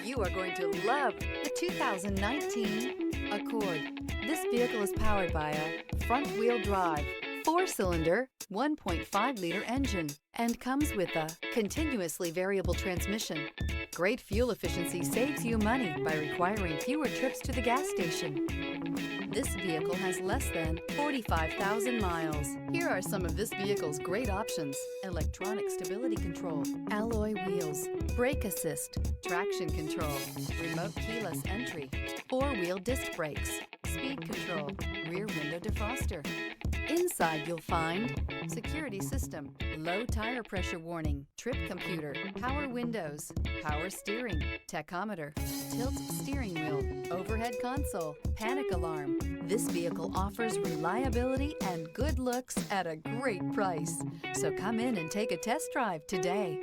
You are going to love the 2019 Accord. This vehicle is powered by a front-wheel drive, 4-cylinder, 1.5-liter engine, and comes with a continuously variable transmission. Great fuel efficiency saves you money by requiring fewer trips to the gas station. This vehicle has less than 45,000 miles. Here are some of this vehicle's great options: electronic stability control, alloy wheels, brake assist, traction control, remote keyless entry, 4-wheel disc brakes, speed control, rear window defroster. Inside you'll find security system, low tire pressure warning, trip computer, power windows, power steering, tachometer, tilt steering wheel, overhead console, panic alarm. This vehicle offers reliability and good looks at a great price. So come in and take a test drive today.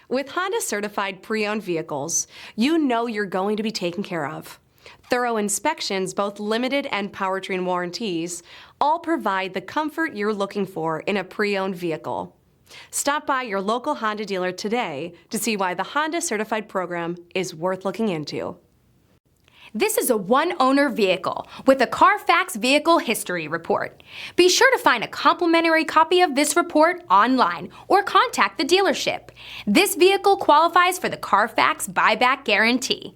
With Honda certified pre-owned vehicles, you know you're going to be taken care of. Thorough inspections, both limited and powertrain warranties, all provide the comfort you're looking for in a pre-owned vehicle. Stop by your local Honda dealer today to see why the Honda Certified program is worth looking into. This is a one-owner vehicle with a CARFAX Vehicle History Report. Be sure to find a complimentary copy of this report online or contact the dealership. This vehicle qualifies for the CARFAX Buyback Guarantee.